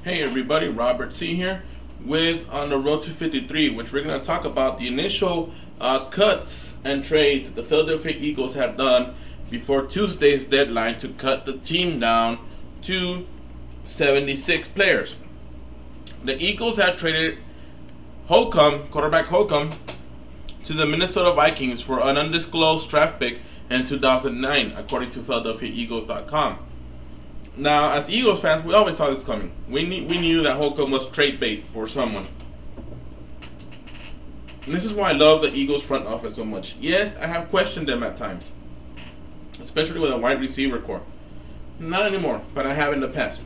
Hey everybody, Robert C here with On the Road to 53, which we're going to talk about the initial cuts and trades the Philadelphia Eagles have done before Tuesday's deadline to cut the team down to 76 players. The Eagles have traded quarterback Holcomb, to the Minnesota Vikings for an undisclosed draft pick in 2009, according to PhiladelphiaEagles.com. Now, as Eagles fans, we always saw this coming. We knew that Holcomb was trade bait for someone. And this is why I love the Eagles front office so much. Yes, I have questioned them at times, especially with a wide receiver core. Not anymore, but I have in the past.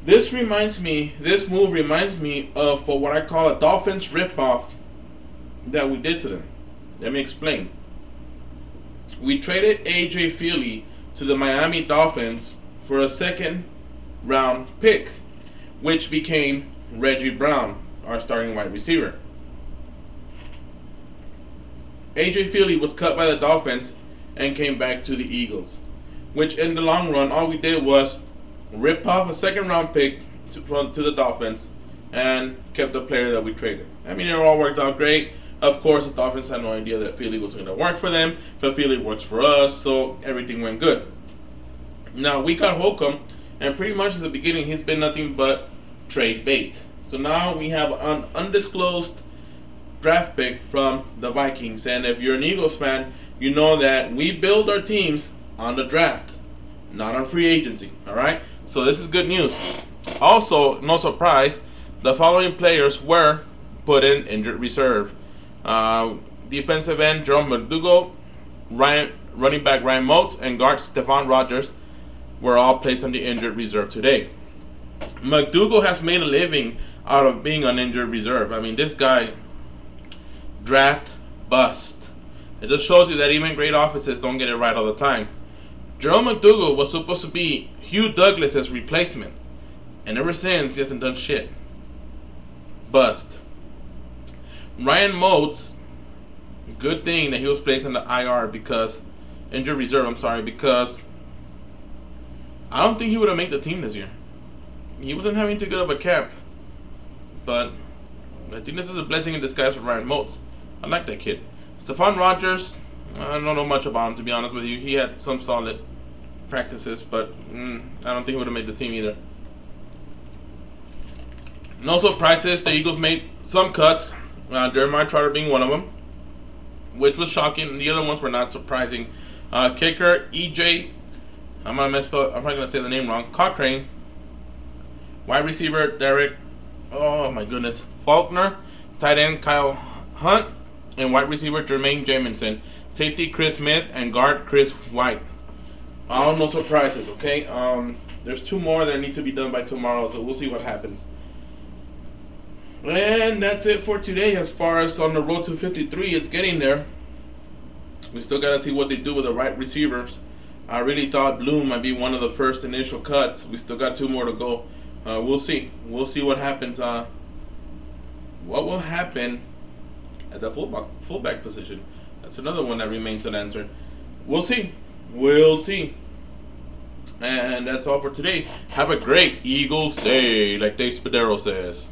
This move reminds me of what I call a Dolphins ripoff that we did to them. Let me explain. We traded A.J. Feely to the Miami Dolphins for a second round pick, which became Reggie Brown, our starting wide receiver. A.J. Feely was cut by the Dolphins and came back to the Eagles, which in the long run, all we did was rip off a second round pick to the Dolphins and kept the player that we traded. I mean, it all worked out great. Of course, the Dolphins had no idea that Feely was going to work for them, but Feely works for us, so everything went good. Now, we got Holcomb, and pretty much at the beginning, he's been nothing but trade bait. So now we have an undisclosed draft pick from the Vikings, and if you're an Eagles fan, you know that we build our teams on the draft, not on free agency, all right? So this is good news. Also, no surprise, the following players were put in injured reserve. Defensive end Jerome McDougal, running back Ryan Moats, and guard Stephon Rogers were all placed on the injured reserve today. McDougal has made a living out of being on injured reserve. I mean, this guy, draft bust. It just shows you that even great offices don't get it right all the time. Jerome McDougal was supposed to be Hugh Douglas's replacement, and ever since he hasn't done shit. Bust. Ryan Moats, good thing that he was placed on the IR because injured reserve. Because I don't think he would have made the team this year. He wasn't having too good of a camp, but I think this is a blessing in disguise for Ryan Moats. I like that kid. Stephon Rogers, I don't know much about him, to be honest with you. He had some solid practices, but I don't think he would have made the team either. No surprises. The Eagles made some cuts. Jeremiah Trotter being one of them, which was shocking. The other ones were not surprising. Kicker E.J. I'm probably gonna say the name wrong. Cochrane. Wide receiver Derek. Oh my goodness. Faulkner. Tight end Kyle Hunt, and wide receiver Jermaine Jamison. Safety Chris Smith and guard Chris White. All no surprises. Okay. There's two more that need to be done by tomorrow, so we'll see what happens. And that's it for today. As far as On the Road to 53, it's getting there. We still got to see what they do with the right receivers. I really thought Bloom might be one of the first initial cuts. We still got two more to go. We'll see. We'll see what happens. What will happen at the fullback position? That's another one that remains unanswered. We'll see. We'll see. And that's all for today. Have a great Eagles day, like Dave Spadero says.